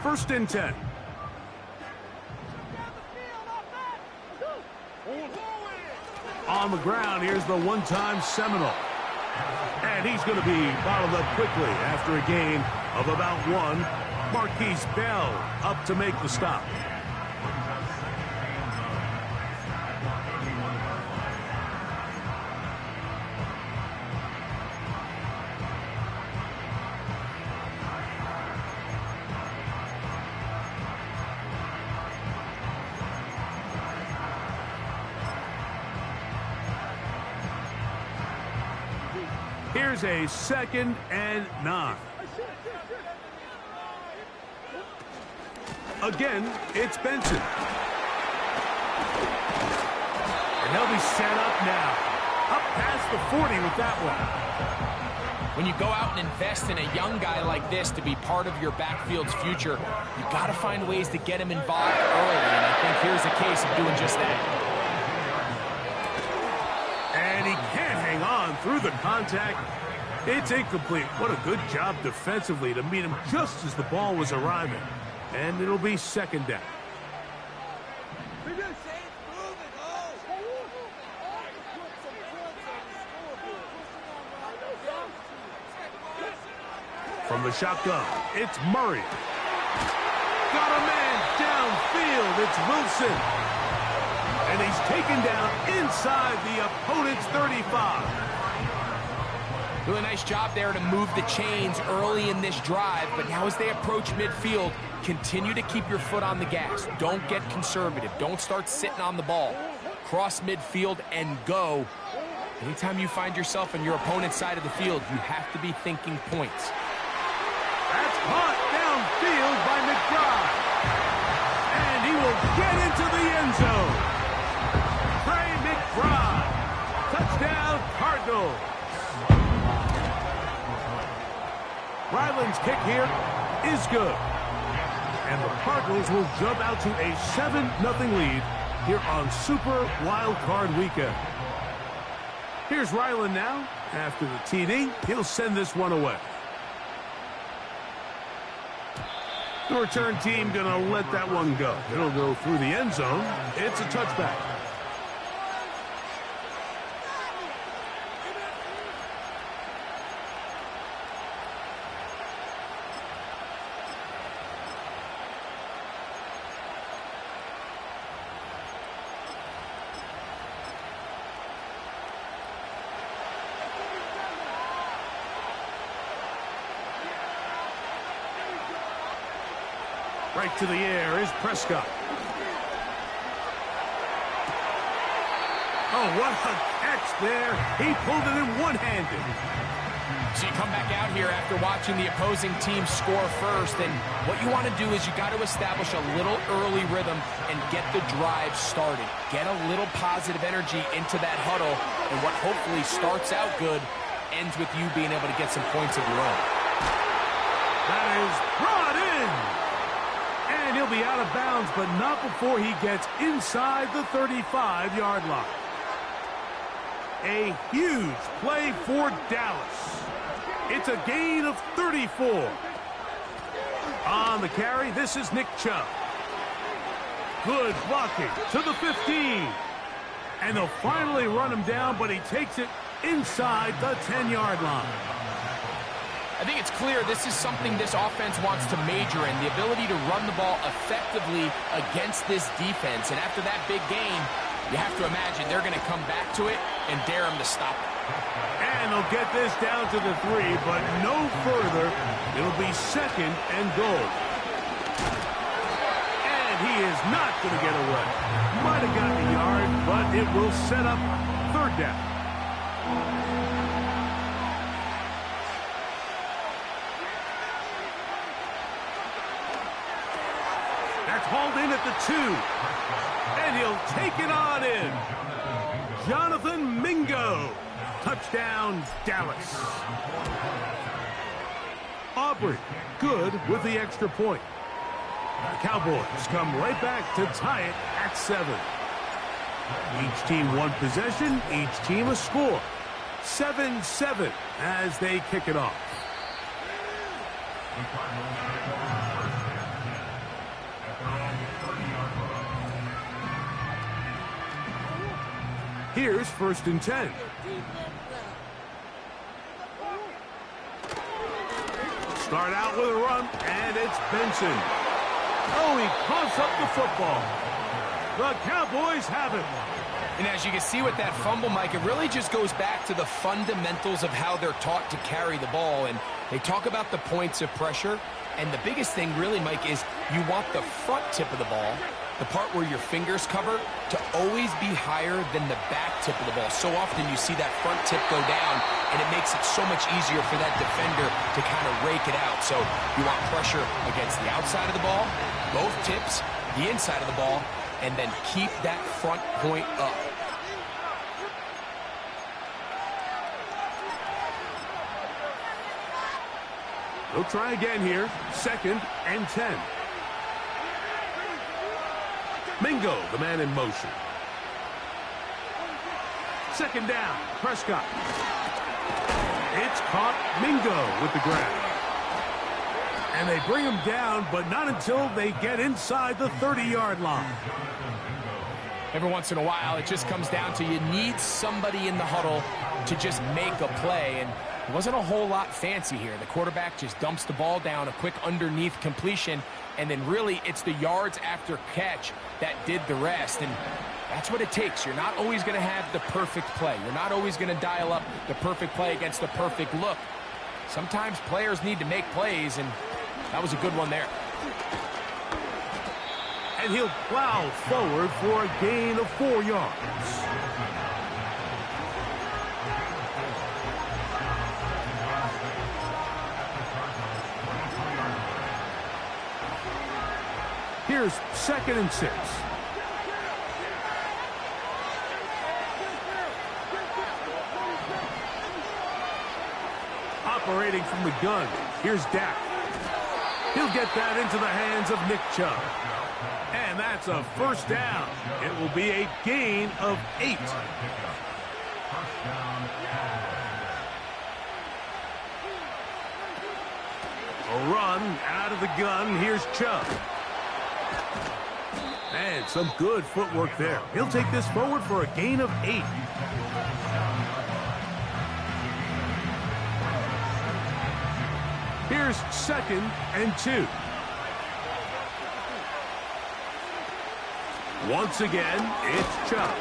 first and 10. On the ground, here's the one-time Seminole. And he's going to be bottled up quickly after a gain of about 1. Marquise Bell up to make the stop. Here's a 2nd and 9. Again, it's Benson. And they'll be set up now. Up past the 40 with that one. When you go out and invest in a young guy like this to be part of your backfield's future, you got to find ways to get him involved early, and I think here's a case of doing just that. And he can't hang on through the contact. It's incomplete. What a good job defensively to meet him just as the ball was arriving. And it'll be 2nd down. From the shotgun, it's Murray. Got a man downfield. It's Wilson. And he's taken down inside the opponent's 35. Really nice job there to move the chains early in this drive, but now as they approach midfield, continue to keep your foot on the gas. Don't get conservative. Don't start sitting on the ball. Cross midfield and go. Anytime you find yourself on your opponent's side of the field, you have to be thinking points. That's caught downfield by McBride. And he will get into the end zone. Trey McBride. Touchdown, Cardinals. Ryland's kick here is good. And the Cardinals will jump out to a 7-0 lead here on Super Wild Card Weekend. Here's Ryland now. After the TD, he'll send this one away. The return team going to let that one go. It'll go through the end zone. It's a touchback. Right to the air is Prescott. Oh, what a catch there. He pulled it in one-handed. So you come back out here after watching the opposing team score first, and what you want to do is you got to establish a little early rhythm and get the drive started. Get a little positive energy into that huddle, and what hopefully starts out good ends with you being able to get some points of your own. That is brought in. And he'll be out of bounds, but not before he gets inside the 35-yard line. A huge play for Dallas. It's a gain of 34. On the carry, this is Nick Chubb. Good blocking to the 15. And they'll finally run him down, but he takes it inside the 10-yard line. I think it's clear this is something this offense wants to major in, the ability to run the ball effectively against this defense. And after that big game, you have to imagine they're going to come back to it and dare him to stop it. And they'll get this down to the 3, but no further. It'll be 2nd and goal. And he is not going to get away. Might have gotten a yard, but it will set up 3rd down. That's hauled in at the 2. And he'll take it on in. Jonathan Mingo. Touchdown, Dallas. Aubrey, good with the extra point. The Cowboys come right back to tie it at 7. Each team one possession, each team a score. 7-7 as they kick it off. Here's 1st and 10. Start out with a run, and it's Benson. Oh, he coughs up the football. The Cowboys have it. And as you can see with that fumble, Mike, it really just goes back to the fundamentals of how they're taught to carry the ball. And they talk about the points of pressure. And the biggest thing really, Mike, is you want the front tip of the ball, the part where your fingers cover, to always be higher than the back tip of the ball. So often you see that front tip go down, and it makes it so much easier for that defender to kind of rake it out. So you want pressure against the outside of the ball, both tips, the inside of the ball, and then keep that front point up. They'll try again here. 2nd and 10. Mingo, the man in motion. 2nd down. Prescott. It's caught. Mingo with the grab. And they bring him down, but not until they get inside the 30-yard line. Every once in a while, it just comes down to you need somebody in the huddle to just make a play. And it wasn't a whole lot fancy here. The quarterback just dumps the ball down, a quick underneath completion, and then really it's the yards after catch that did the rest. And that's what it takes. You're not always going to have the perfect play. You're not always going to dial up the perfect play against the perfect look. Sometimes players need to make plays, and that was a good one there. And he'll plow forward for a gain of 4 yards. Here's 2nd and 6. Operating from the gun, here's Dak. He'll get that into the hands of Nick Chubb. And that's a 1st down. It will be a gain of 8. A run out of the gun. Here's Chubb. And some good footwork there. He'll take this forward for a gain of 8. Here's 2nd and 2. Once again, it's Chubb.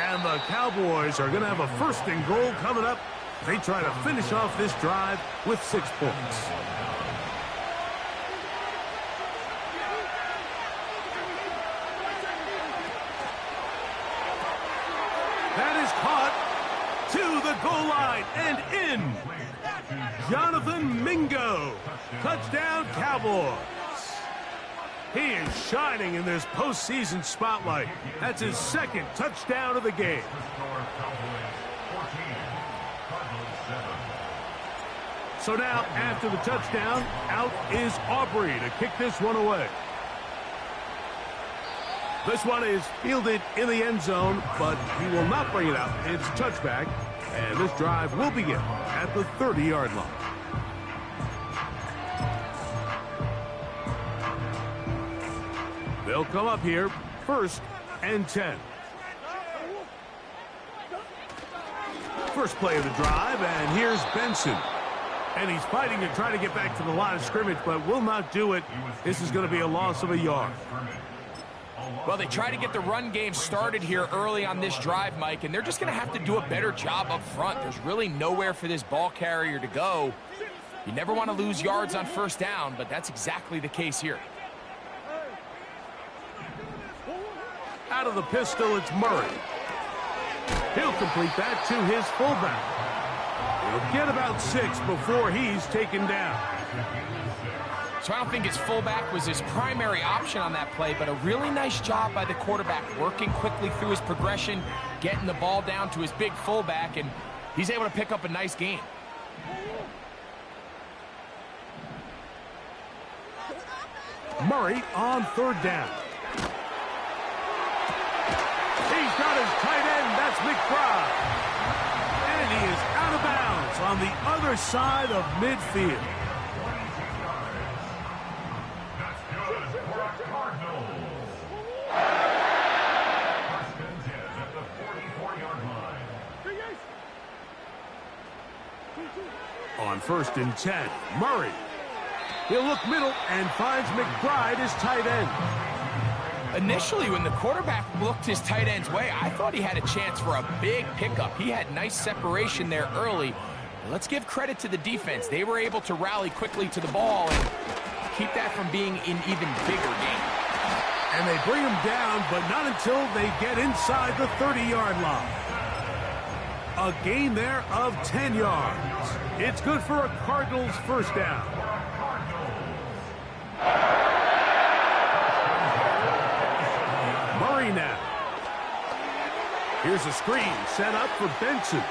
And the Cowboys are going to have a 1st and goal coming up. They try to finish off this drive with 6 points. That is caught to the goal line and in. Jonathan Mingo. Touchdown, Cowboys. He is shining in this postseason spotlight. That's his 2nd touchdown of the game. So now, after the touchdown, out is Aubrey to kick this one away. This one is fielded in the end zone, but he will not bring it out. It's touchback, and this drive will begin at the 30-yard line. They'll come up here, 1st and 10. First play of the drive, and here's Benson. And he's fighting to try to get back to the line of scrimmage, but will not do it. This is going to be a loss of a yard. Well, they try to get the run game started here early on this drive, Mike, and they're just going to have to do a better job up front. There's really nowhere for this ball carrier to go. You never want to lose yards on 1st down, but that's exactly the case here. Out of the pistol, it's Murray. He'll complete that to his fullback. He'll get about 6 before he's taken down. So I don't think his fullback was his primary option on that play, but a really nice job by the quarterback working quickly through his progression, getting the ball down to his big fullback, and he's able to pick up a nice gain. Murray on 3rd down. He's got his tight end. That's McBride. And he is out of bounds on the other side of midfield. On 1st and 10, Murray. He'll look middle and finds McBride as tight end. Initially, when the quarterback looked his tight end's way, I thought he had a chance for a big pickup. He had nice separation there early. Let's give credit to the defense. They were able to rally quickly to the ball and keep that from being an even bigger game. And they bring him down, but not until they get inside the 30-yard line. A gain there of 10 yards. It's good for a Cardinals first down. Murray now. Here's a screen set up for Benson.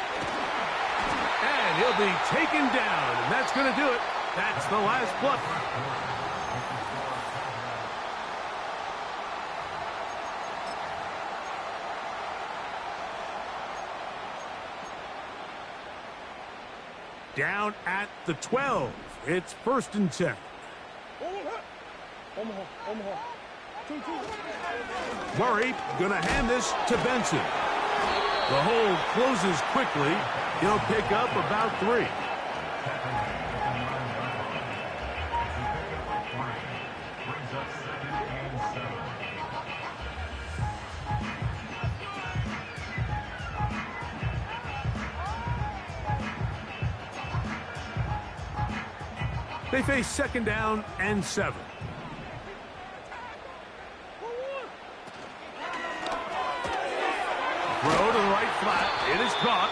And he'll be taken down, and that's going to do it. That's the last play. Down at the 12. It's 1st and 10. Murray going to hand this to Benson. The hold closes quickly. He'll pick up about 3. They face 2nd down and 7. Throw to the right flat. It is caught.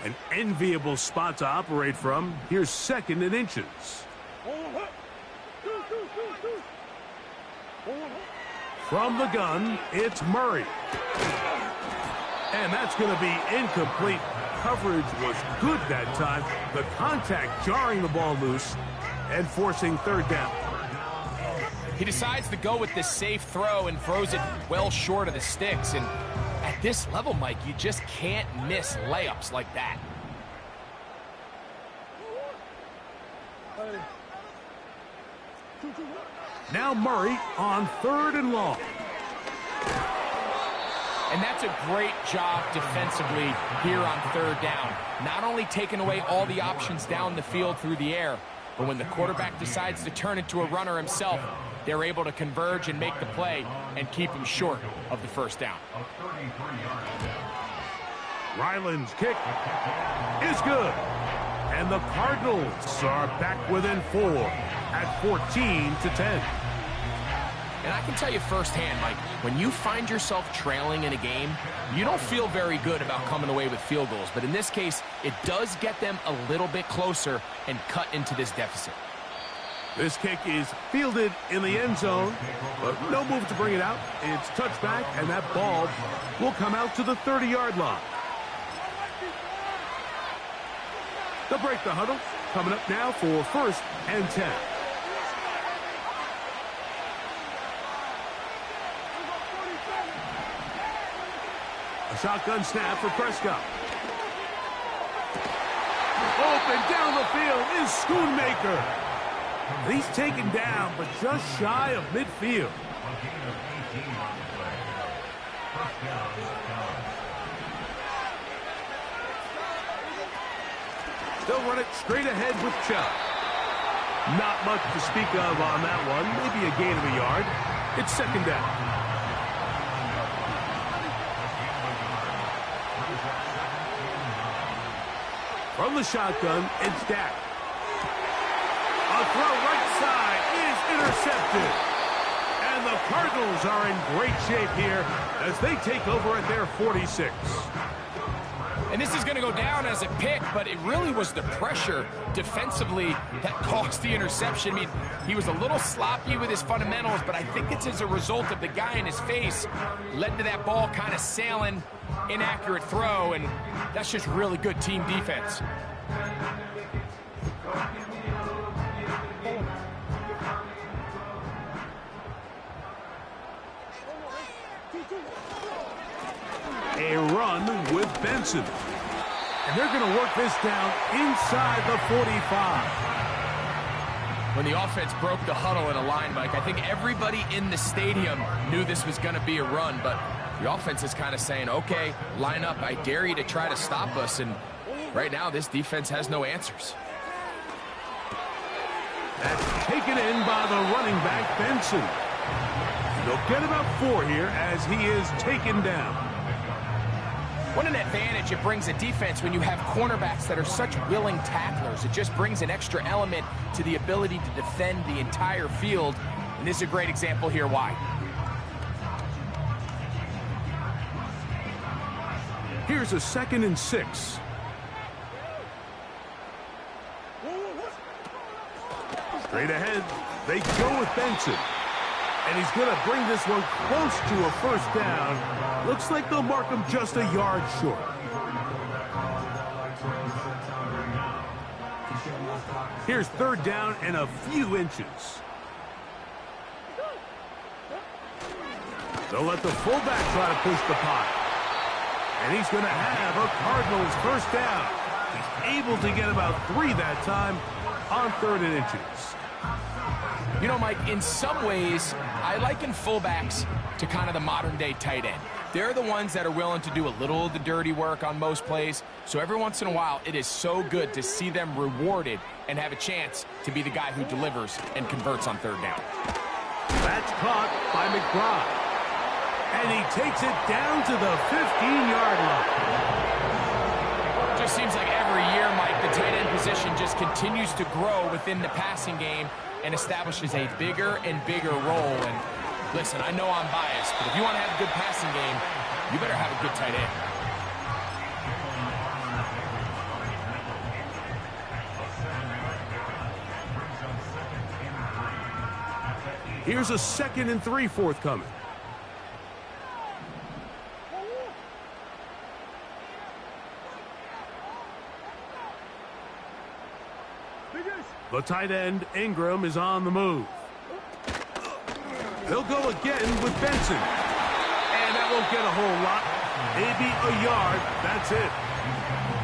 An enviable spot to operate from. Here's 2nd and inches. From the gun, it's Murray. And that's going to be incomplete. Coverage was good that time. The contact jarring the ball loose and forcing 3rd down. He decides to go with this safe throw and throws it well short of the sticks. And at this level, Mike, you just can't miss layups like that. Now Murray on 3rd and long. And that's a great job defensively here on 3rd down. Not only taking away all the options down the field through the air, but when the quarterback decides to turn into a runner himself, they're able to converge and make the play and keep him short of the 1st down. Ryland's kick is good. And the Cardinals are back within 4 at 14-10. And I can tell you firsthand, Mike, when you find yourself trailing in a game, you don't feel very good about coming away with field goals. But in this case, it does get them a little bit closer and cut into this deficit. This kick is fielded in the end zone, but no move to bring it out. It's touchback, and that ball will come out to the 30-yard line. They'll break the huddle. Coming up now for 1st and 10. A shotgun snap for Prescott. Open down the field is Schoonmaker. He's taken down, but just shy of midfield. They'll run it straight ahead with Chubb. Not much to speak of on that one. Maybe a gain of a yard. It's 2nd down. From the shotgun, it's Dak. A throw right side is intercepted. And the Cardinals are in great shape here as they take over at their 46. And this is going to go down as a pick, but it really was the pressure defensively that caused the interception. I mean, he was a little sloppy with his fundamentals, but I think it's as a result of the guy in his face led to that ball kind of sailing, inaccurate throw, and that's just really good team defense. A run with Benson. And they're going to work this down inside the 45. When the offense broke the huddle in a line, Mike, I think everybody in the stadium knew this was going to be a run, but the offense is kind of saying, okay, line up, I dare you to try to stop us, and right now this defense has no answers. That's taken in by the running back, Benson. They'll get about 4 here as he is taken down. What an advantage it brings a defense when you have cornerbacks that are such willing tacklers. It just brings an extra element to the ability to defend the entire field, and this is a great example here why. Here's a 2nd and 6. Straight ahead, they go with Benson. And he's going to bring this one close to a first down. Looks like they'll mark him just a yard short. Here's 3rd down and a few inches. They'll let the fullback try to push the pile. And he's going to have a Cardinals first down. He's able to get about 3 that time on 3rd and inches. You know, Mike, in some ways, I liken fullbacks to kind of the modern-day tight end. They're the ones that are willing to do a little of the dirty work on most plays. So every once in a while, it is so good to see them rewarded and have a chance to be the guy who delivers and converts on 3rd down. That's caught by McBride. And he takes it down to the 15-yard line. Just seems like every year, Mike, the tight end position just continues to grow within the passing game and establishes a bigger and bigger role. And listen, I know I'm biased, but if you want to have a good passing game, you better have a good tight end. Here's a 2nd and 3 forthcoming. The tight end, Ingram, is on the move. They'll go again with Benson. And that won't get a whole lot. Maybe a yard. That's it.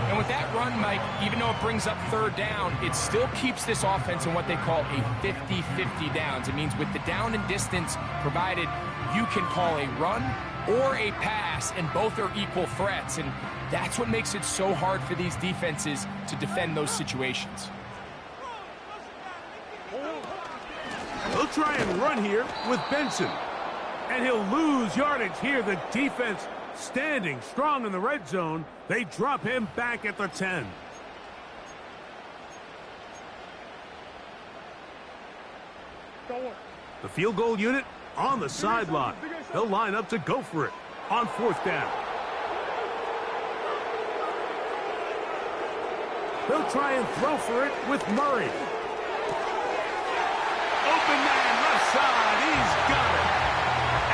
And with that run, Mike, even though it brings up 3rd down, it still keeps this offense in what they call a 50-50 downs. It means with the down and distance provided, you can call a run or a pass, and both are equal threats. And that's what makes it so hard for these defenses to defend those situations. They'll try and run here with Benson. And he'll lose yardage here. The defense standing strong in the red zone. They drop him back at the 10. The field goal unit on the sideline. They'll line up to go for it on 4th down. They'll try and throw for it with Murray. Open man, left side, he's got it.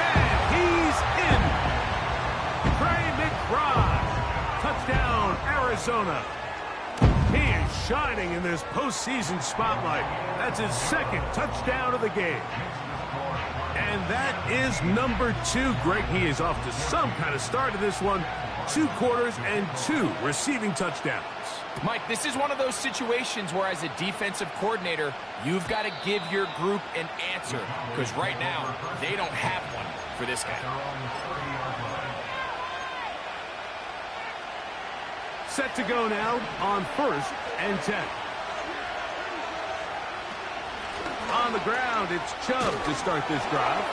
And he's in. Trey McBride. Touchdown, Arizona. He is shining in this postseason spotlight. That's his 2nd touchdown of the game. And that is number 2. Greg, he is off to some kind of start to this one. 2 quarters and 2 receiving touchdowns. Mike, this is one of those situations where as a defensive coordinator, you've got to give your group an answer, because right now, they don't have one for this guy. Set to go now on 1st and 10. On the ground, it's Chubb to start this drive.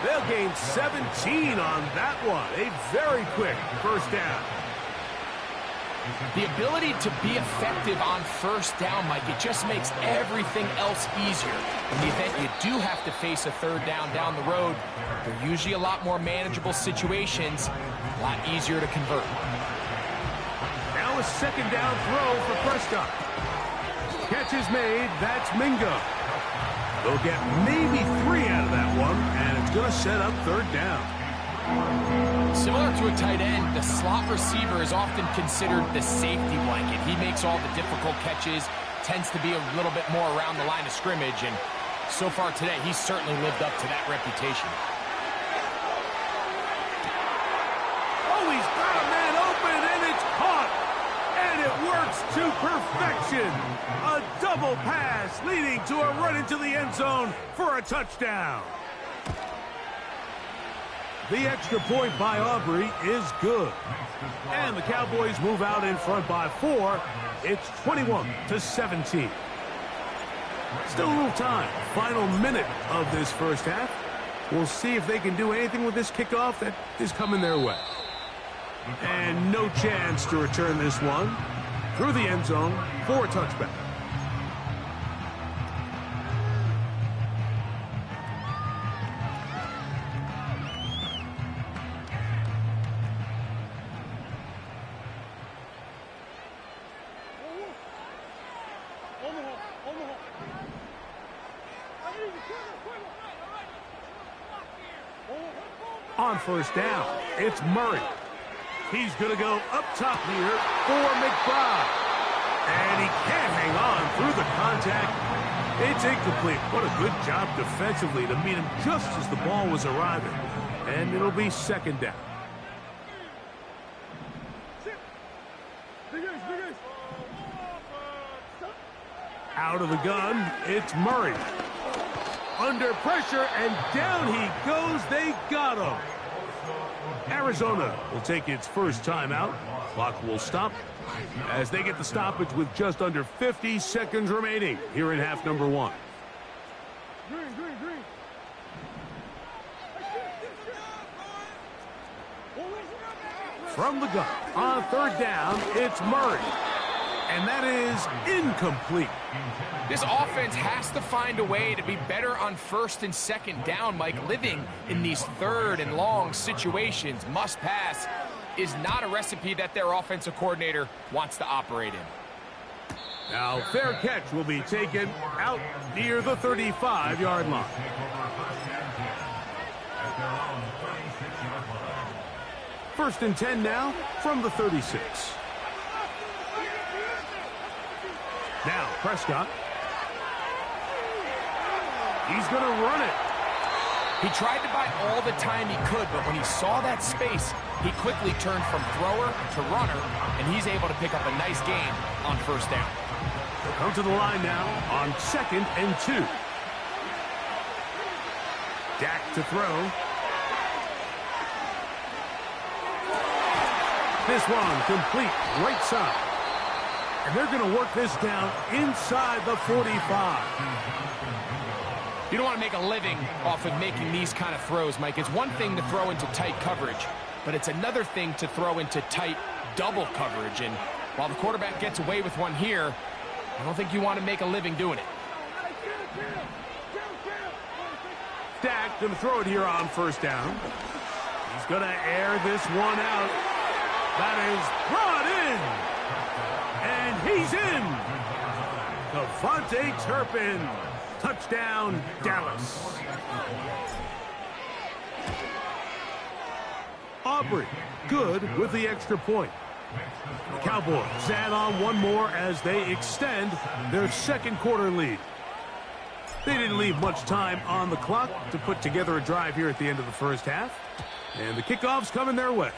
They'll gain 17 on that one. A very quick first down. The ability to be effective on 1st down, Mike, it just makes everything else easier. In the event you do have to face a 3rd down the road, they're usually a lot more manageable situations, a lot easier to convert. Now a 2nd down throw for Prescott. Catch is made. That's Mingo. They'll get maybe 3 out of that one, and it's going to set up 3rd down. Similar to a tight end, the slot receiver is often considered the safety blanket. He makes all the difficult catches, tends to be a little bit more around the line of scrimmage, and so far today, he's certainly lived up to that reputation. Oh, he's got a man open, and it's caught. And it works to Perfection! A double pass leading to a run into the end zone for a touchdown. The extra point by Aubrey is good. And the Cowboys move out in front by 4. It's 21-17. Still a little time. Final minute of this first half. We'll see if they can do anything with this kickoff that is coming their way. And no chance to return this one through the end zone for a touchback. On first down, it's Murray. He's going to go up top here for McBride. And he can't hang on through the contact. It's incomplete. What a good job defensively to meet him just as the ball was arriving. And it'll be second down. Out of the gun, it's Murray. Under pressure, and down he goes. They got him. Arizona will take its first timeout. Clock will stop as they get the stoppage with just under 50 seconds remaining here in half number 1. From the gun, on third down, it's Murray. And that is incomplete. This offense has to find a way to be better on first and second down, Mike. Living in these third and long situations, must pass, is not a recipe that their offensive coordinator wants to operate in. Now, fair catch will be taken out near the 35-yard line. First and 10 now from the 36. Now, Prescott. He's going to run it. He tried to buy all the time he could, but when he saw that space, he quickly turned from thrower to runner, and he's able to pick up a nice gain on first down. They'll come to the line now on 2nd and 2. Dak to throw. This one complete right side. And they're going to work this down inside the 45. You don't want to make a living off of making these kind of throws, Mike. It's one thing to throw into tight coverage, but it's another thing to throw into tight double coverage. And while the quarterback gets away with one here, I don't think you want to make a living doing it. Dak going to throw it here on first down. He's going to air this one out. That is brought in. And he's in. Devontae Turpin. Touchdown, Dallas. Aubrey, good with the extra point. The Cowboys add on one more as they extend their second quarter lead. They didn't leave much time on the clock to put together a drive here at the end of the first half. And the kickoff's coming their way.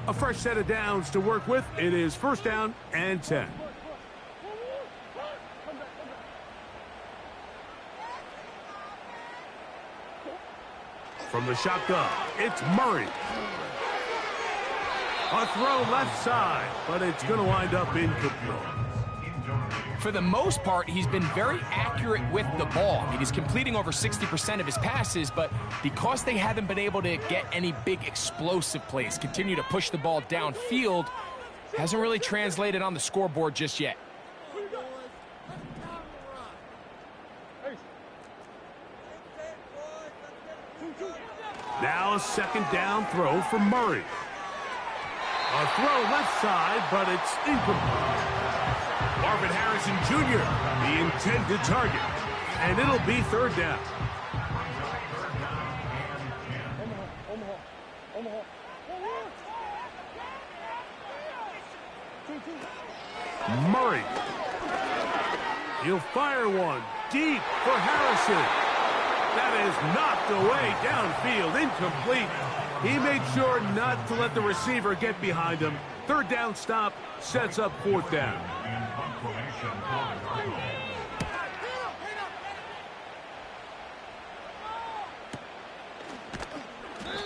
A fresh set of downs to work with. It is first down and 10. From the shotgun, it's Murray. A throw left side, but it's going to wind up incomplete. For the most part, he's been very accurate with the ball. I mean, he's completing over 60% of his passes, but because they haven't been able to get any big explosive plays, continue to push the ball downfield, hasn't really translated on the scoreboard just yet. Now a second down throw for Murray. A throw left side, but it's incomplete. Marvin Harrison Jr., the intended target. And it'll be third down. Murray. He'll fire one deep for Harrison. That is knocked away downfield, incomplete. He made sure not to let the receiver get behind him. Third down stop sets up fourth down.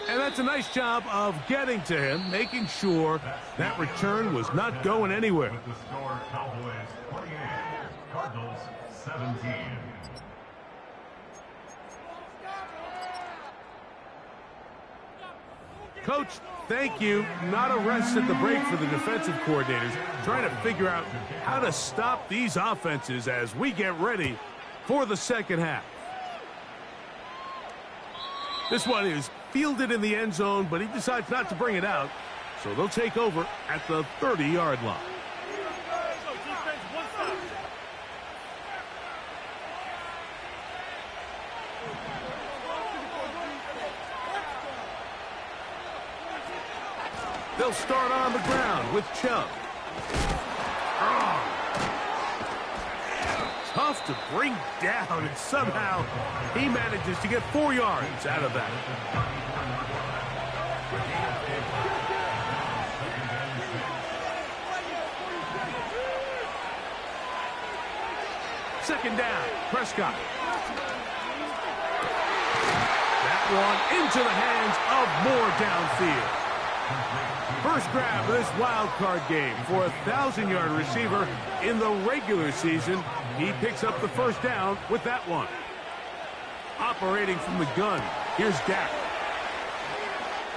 And that's a nice job of getting to him, making sure that return was not going anywhere. With the score, Cowboys 28, Cardinals 17. Coach, thank you. Not a rest at the break for the defensive coordinators, trying to figure out how to stop these offenses as we get ready for the second half. This one is fielded in the end zone, but he decides not to bring it out, so they'll take over at the 30-yard line. They'll start on the ground with Chubb. Oh. Tough to bring down, and somehow he manages to get 4 yards out of that. Second down, Prescott. That one into the hands of Moore downfield. First grab of this wild card game for a 1,000-yard receiver in the regular season. He picks up the first down with that one. Operating from the gun, here's Dak.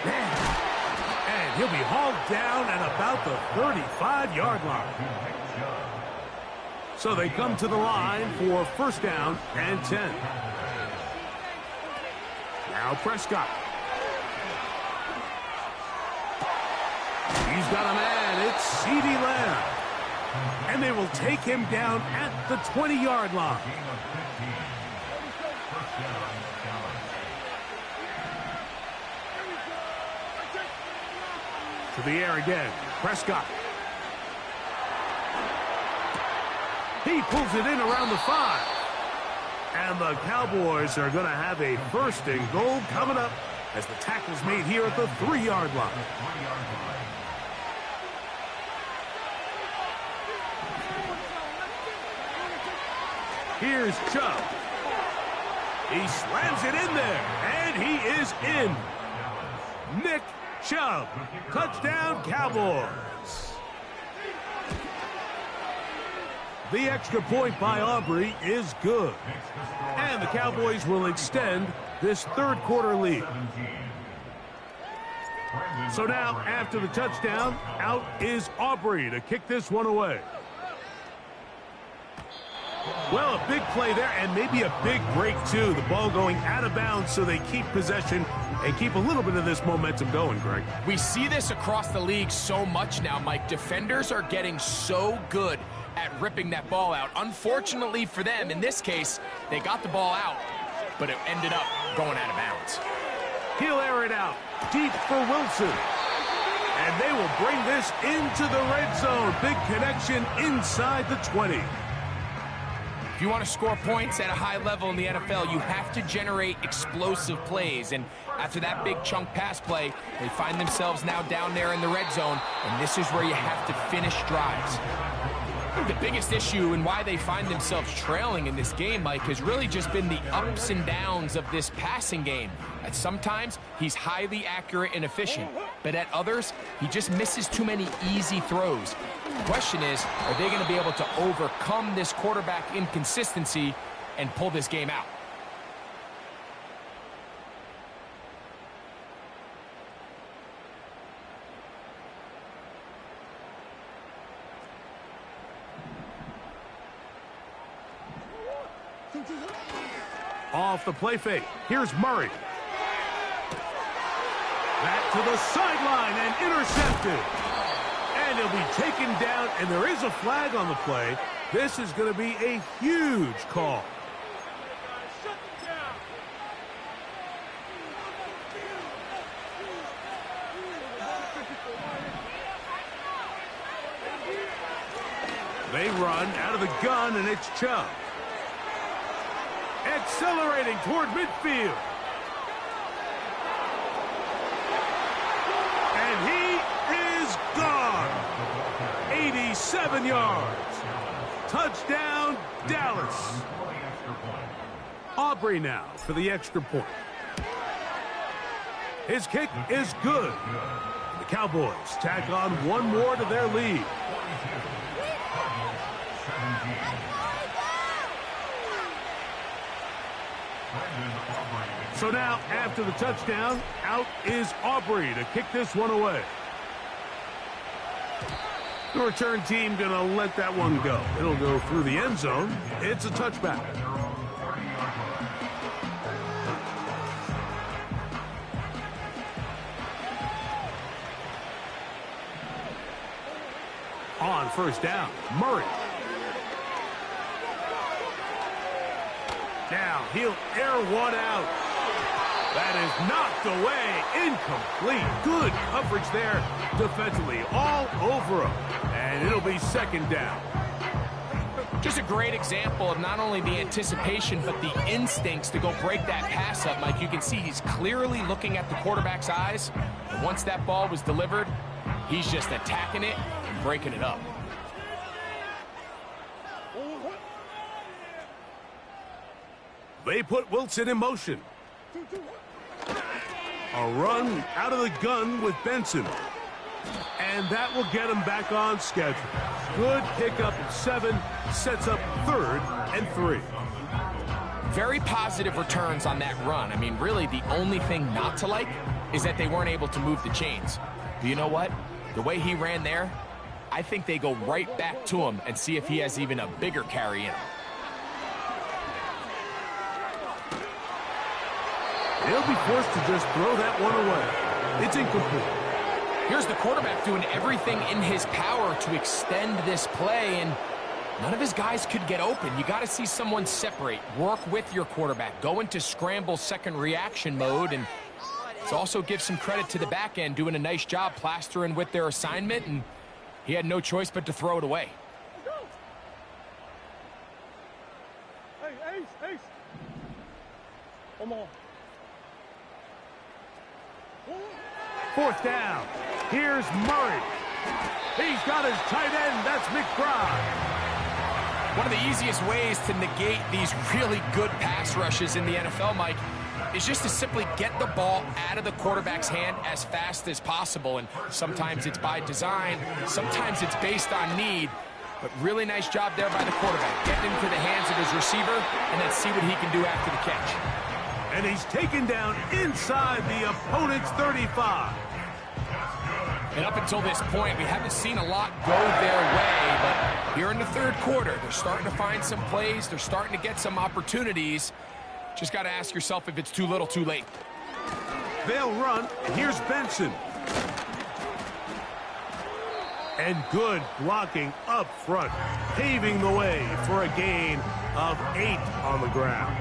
And he'll be hauled down at about the 35-yard line. So they come to the line for first down and 10. Now Prescott. He's got a man. It's CeeDee Lamb. And they will take him down at the 20-yard line. To the air again. Prescott. He pulls it in around the 5. And the Cowboys are going to have a first and goal coming up as the tackle's made here at the 3-yard line. Here's Chubb. He slams it in there, and he is in. Nick Chubb. Touchdown, Cowboys. The extra point by Aubrey is good. And the Cowboys will extend this third quarter lead. So now, after the touchdown, out is Aubrey to kick this one away. Well, a big play there, and maybe a big break, too. The ball going out of bounds, so they keep possession and keep a little bit of this momentum going, Greg. We see this across the league so much now, Mike. Defenders are getting so good at ripping that ball out. Unfortunately for them, in this case, they got the ball out, but it ended up going out of bounds. He'll air it out deep for Wilson. And they will bring this into the red zone. Big connection inside the 20. If you want to score points at a high level in the NFL, you have to generate explosive plays. And after that big chunk pass play, they find themselves now down there in the red zone, and this is where you have to finish drives. The biggest issue and why they find themselves trailing in this game, Mike, has really just been the ups and downs of this passing game. At sometimes, he's highly accurate and efficient, but at others, he just misses too many easy throws. The question is, are they going to be able to overcome this quarterback inconsistency and pull this game out? Off the play fake. Here's Murray. Back to the sideline and intercepted. And he'll be taken down, and there is a flag on the play. This is going to be a huge call. They run out of the gun, and it's Chubb. Accelerating toward midfield. And he is gone. 87 yards. Touchdown, Dallas. Aubrey now for the extra point. His kick is good. The Cowboys tack on one more to their lead. So now, after the touchdown, out is Aubrey to kick this one away. The return team going to let that one go. It'll go through the end zone. It's a touchback. On first down, Murray. Now he'll air one out. That is knocked away, incomplete. Good coverage there defensively, all over him. And it'll be second down. Just a great example of not only the anticipation, but the instincts to go break that pass up, Mike. You can see he's clearly looking at the quarterback's eyes. And once that ball was delivered, he's just attacking it and breaking it up. They put Wilson in motion. A run out of the gun with Benson. And that will get him back on schedule. Good pickup of 7, sets up 3rd and 3. Very positive returns on that run. I mean, really, the only thing not to like is that they weren't able to move the chains. But you know what? The way he ran there, I think they go right back to him and see if he has even a bigger carry in him. He'll be forced to just throw that one away. It's incomplete. Here's the quarterback doing everything in his power to extend this play, and none of his guys could get open. You got to see someone separate, work with your quarterback, go into scramble second reaction mode, and let's also give some credit to the back end doing a nice job plastering with their assignment, and he had no choice but to throw it away. Hey, Ace. Come on. 4th down. Here's Murray. He's got his tight end. That's McBride. One of the easiest ways to negate these really good pass rushes in the NFL, Mike, is just to simply get the ball out of the quarterback's hand as fast as possible. And sometimes it's by design, sometimes it's based on need. But really nice job there by the quarterback. Getting into the hands of his receiver, and then see what he can do after the catch. And he's taken down inside the opponent's 35. And up until this point, we haven't seen a lot go their way, but here in the 3rd quarter, they're starting to find some plays. They're starting to get some opportunities. Just got to ask yourself if it's too little, too late. They'll run. Here's Benson. And good blocking up front, paving the way for a gain of 8 on the ground.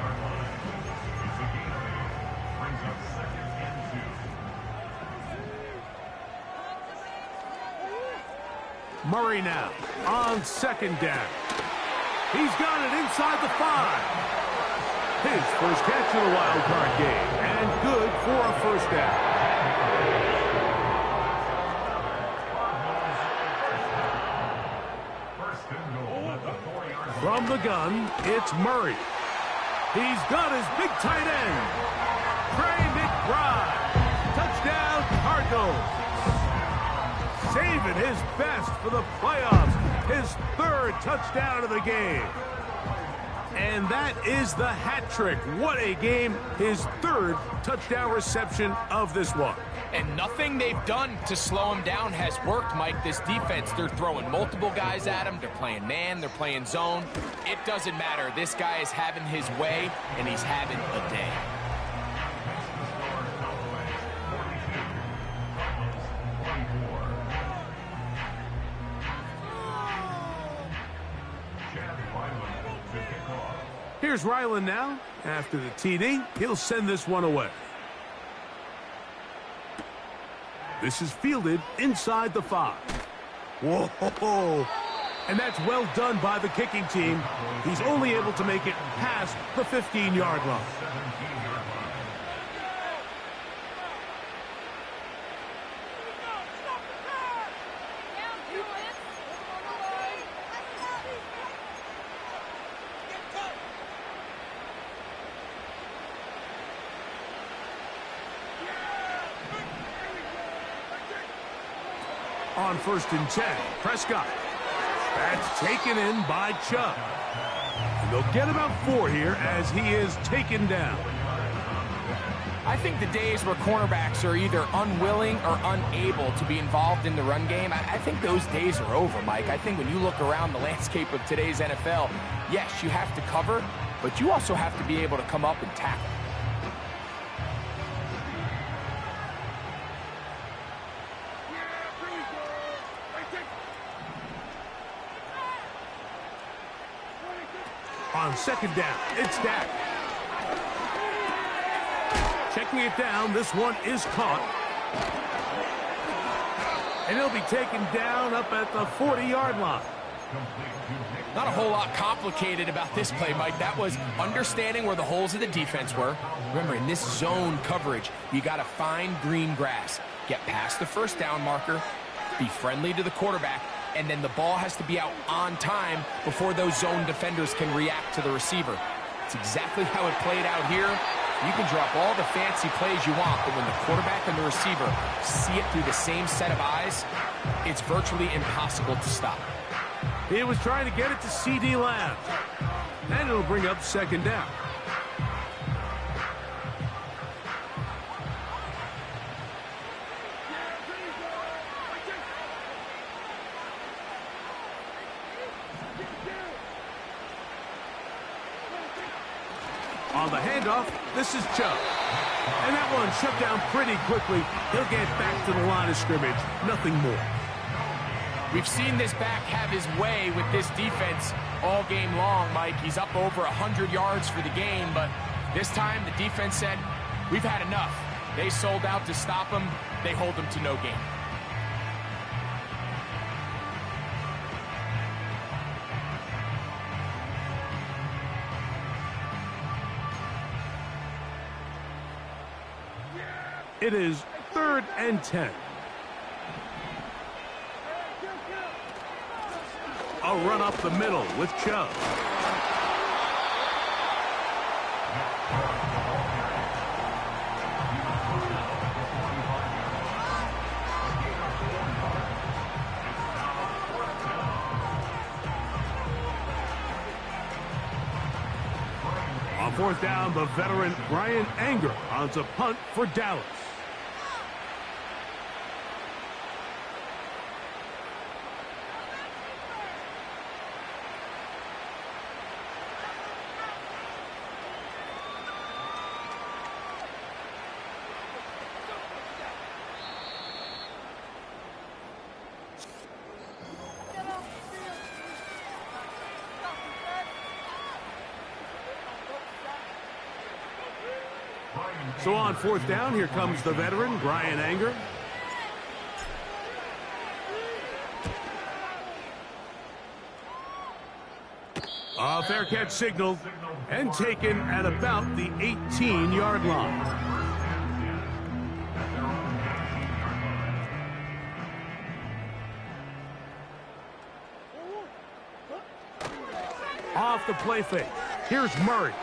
Murray now on 2nd down. He's got it inside the 5. His first catch of the wild card game, and good for a first down. From the gun, it's Murray. He's got his big tight end, Trey McBride. Touchdown, Cardinals. Saving his best for the playoffs. His 3rd touchdown of the game. And that is the hat trick. What a game. His 3rd touchdown reception of this one. And nothing they've done to slow him down has worked, Mike. This defense, they're throwing multiple guys at him. They're playing man. They're playing zone. It doesn't matter. This guy is having his way, and he's having a day. Here's Ryland now. After the TD, he'll send this one away. This is fielded inside the 5. Whoa! And that's well done by the kicking team. He's only able to make it past the 15-yard line. On 1st and 10, Prescott. That's taken in by Chubb. And they'll get about 4 here as he is taken down. I think the days where cornerbacks are either unwilling or unable to be involved in the run game, I think those days are over, Mike. I think when you look around the landscape of today's NFL, yes, you have to cover, but you also have to be able to come up and tackle. On 2nd down, it's Dak. Checking it down, this one is caught. And he'll be taken down up at the 40-yard line. Not a whole lot complicated about this play, Mike. That was understanding where the holes of the defense were. Remember, in this zone coverage, you got to find green grass. Get past the 1st down marker, be friendly to the quarterback, and then the ball has to be out on time before those zone defenders can react to the receiver. It's exactly how it played out here. You can drop all the fancy plays you want, but when the quarterback and the receiver see it through the same set of eyes, it's virtually impossible to stop. He was trying to get it to C.D. Lamb. And it'll bring up 2nd down. On the handoff, this is Chubb. And that one shut down pretty quickly. He'll get back to the line of scrimmage. Nothing more. We've seen this back have his way with this defense all game long, Mike. He's up over 100 yards for the game, but this time the defense said, we've had enough. They sold out to stop him. They hold him to no gain. It is 3rd and 10. A run up the middle with Chubb. On 4th down, the veteran Bryan Anger on a punt for Dallas. So on 4th down, here comes the veteran, Bryan Anger. A fair catch signaled and taken at about the 18-yard line. Off the play fake. Here's Murray.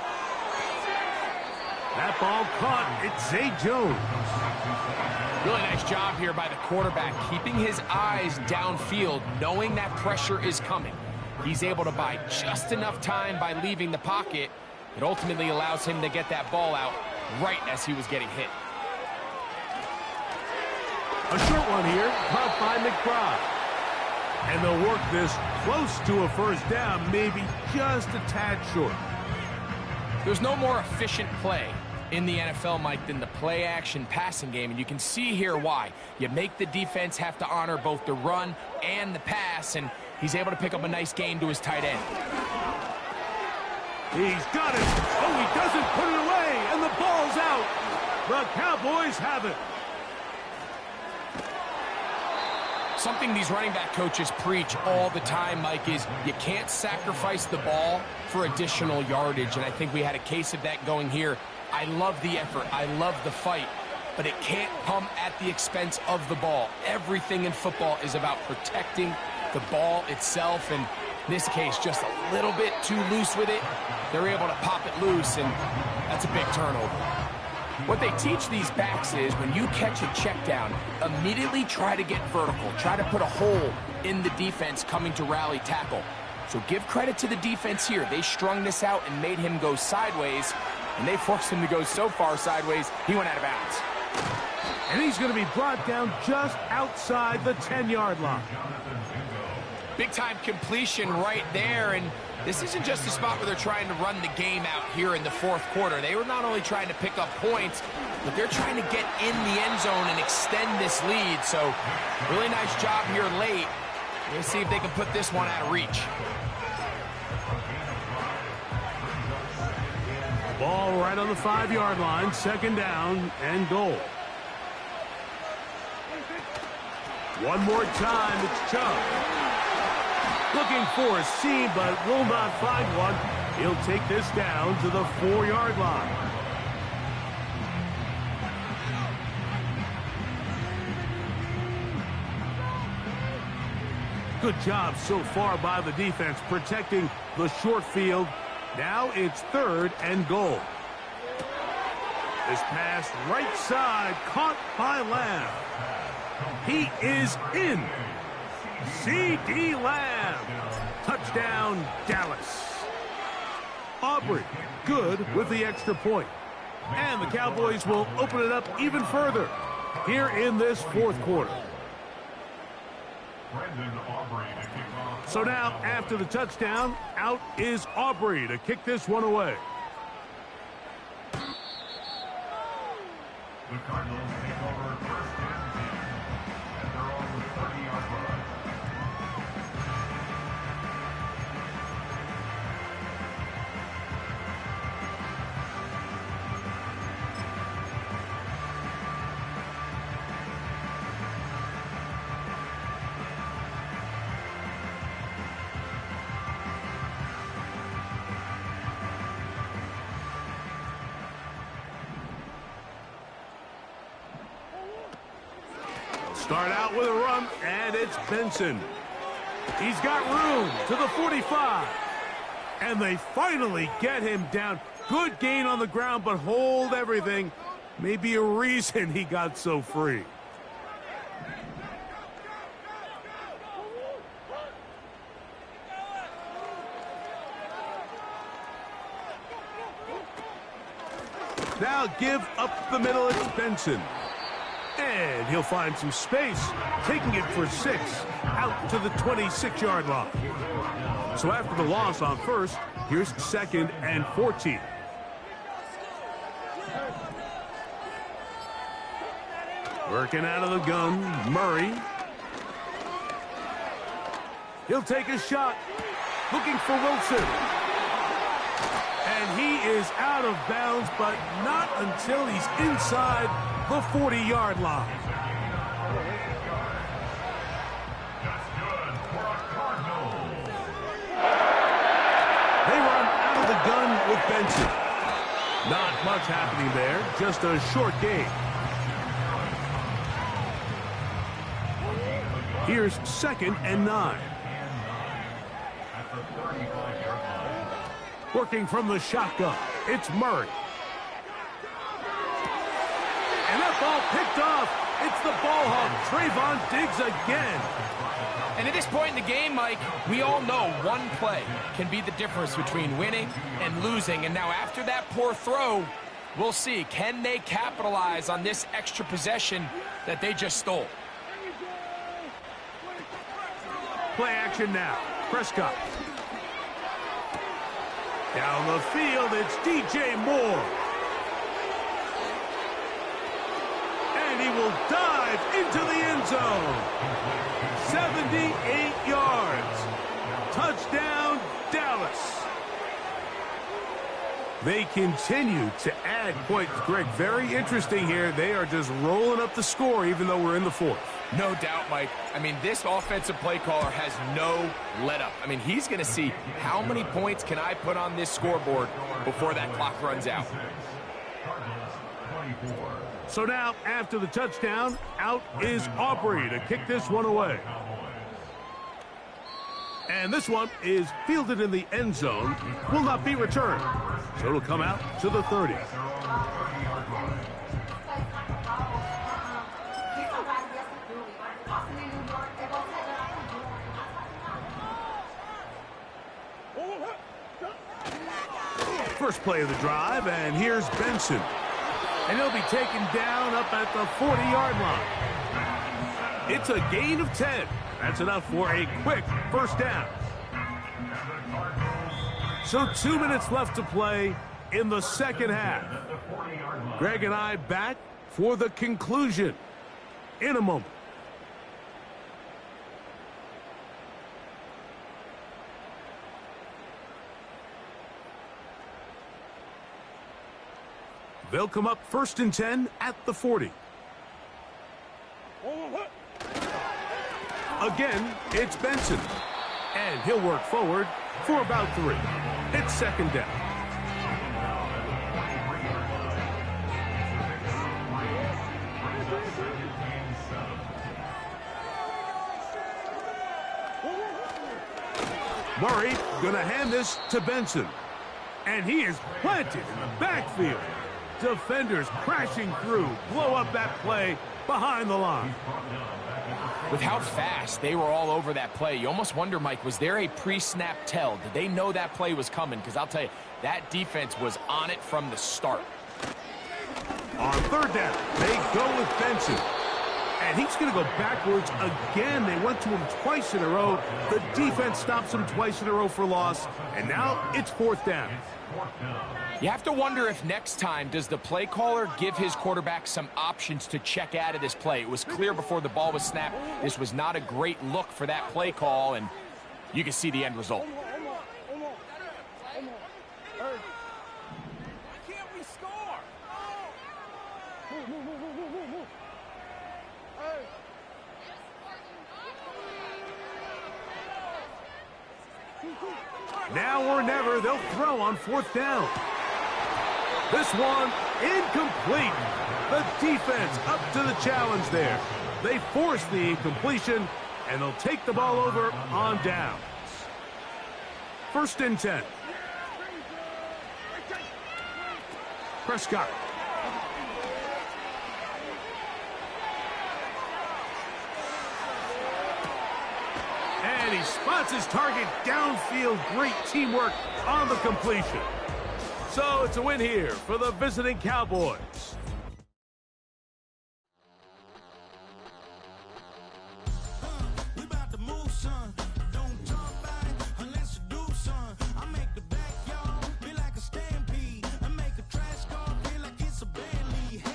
That ball caught. It's Zay Jones. Really nice job here by the quarterback, keeping his eyes downfield, knowing that pressure is coming. He's able to buy just enough time by leaving the pocket. It ultimately allows him to get that ball out right as he was getting hit. A short one here, caught by McBride. And they'll work this close to a 1st down, maybe just a tad short. There's no more efficient play in the NFL, Mike, than the play-action passing game, and you can see here why. You make the defense have to honor both the run and the pass, and he's able to pick up a nice gain to his tight end. He's got it. Oh, he doesn't put it away, and the ball's out. The Cowboys have it. something these running back coaches preach all the time, Mike, is you can't sacrifice the ball for additional yardage, and I think we had a case of that going here. I love the effort. I love the fight, but it can't come at the expense of the ball. Everything in football is about protecting the ball itself, and in this case, just a little bit too loose with it. They're able to pop it loose, and that's a big turnover. What they teach these backs is when you catch a check down, immediately try to get vertical. Try to put a hole in the defense coming to rally tackle. So give credit to the defense here. They strung this out and made him go sideways, and they forced him to go so far sideways, he went out of bounds. And he's going to be brought down just outside the 10-yard line. Big-time completion right there, and this isn't just a spot where they're trying to run the game out here in the fourth quarter. They were not only trying to pick up points, but they're trying to get in the end zone and extend this lead. So really nice job here late. Let's see if they can put this one out of reach. Ball right on the 5-yard line, second down and goal. One more time, it's Chubb. Looking for a seam, but will not find one. He'll take this down to the 4-yard line. Good job so far by the defense protecting the short field. Now it's 3rd and goal. This pass right side caught by Lamb. He is in. C.D. Lamb. Touchdown, Dallas. Aubrey, good with the extra point. And the Cowboys will open it up even further here in this fourth quarter. So now, after the touchdown, out is Aubrey to kick this one away. The Cardinals take over first and 10 at their own 30-yard line. Start out with a run, and it's Benson. He's got room to the 45. And they finally get him down. Good gain on the ground, but hold everything. Maybe a reason he got so free. Now give up the middle, it's Benson. And he'll find some space, taking it for 6, out to the 26-yard line. So after the loss on first, here's 2nd and 14. Working out of the gun, Murray. He'll take a shot, looking for Wilson. And he is out of bounds, but not until he's inside the 40-yard line. That's good for a Cardinal. They run out of the gun with Benson. Not much happening there, just a short gain. Here's 2nd and 9. At the 35-yard line. Working from the shotgun, it's Murray. And that ball picked off. It's the ball hawk, Trayvon Diggs again. And at this point in the game, Mike, we all know one play can be the difference between winning and losing. And now after that poor throw, we'll see, can they capitalize on this extra possession that they just stole? Play action now. Prescott. Down the field, it's DJ Moore. And he will dive into the end zone. 78 yards. Touchdown, Dallas. They continue to add points, Greg. Very interesting here. They are just rolling up the score even though we're in the fourth. No doubt, Mike. I mean, this offensive play caller has no let-up. I mean, he's going to see how many points can I put on this scoreboard before that clock runs out. So now, after the touchdown, out is Aubrey to kick this one away. And this one is fielded in the end zone, will not be returned. So it'll come out to the 30. First play of the drive, and here's Benson. And he'll be taken down up at the 40-yard line. It's a gain of 10. That's enough for a quick first down. So 2 minutes left to play in the second half. Greg and I back for the conclusion in a moment. They'll come up 1st and 10 at the 40. Again, it's Benson. And he'll work forward for about 3. It's second down. Murray gonna hand this to Benson. And he is planted in the backfield. Defenders crashing through, blow up that play behind the line. With how fast they were all over that play, you almost wonder, Mike, was there a pre-snap tell? Did they know that play was coming? Because I'll tell you, that defense was on it from the start. On third down, they go with Benson. And he's going to go backwards again. They went to him twice in a row. The defense stops him twice in a row for loss. And now it's 4th down. You have to wonder if next time, does the play caller give his quarterback some options to check out of this play? It was clear before the ball was snapped. This was not a great look for that play call, and you can see the end result. Why can't we score? Move. Now or never, they'll throw on 4th down. This one incomplete. The defense up to the challenge there. They force the incompletion, and they'll take the ball over on downs. 1st and 10. Prescott. And he spots his target downfield. Great teamwork on the completion. So it's a win here for the visiting Cowboys.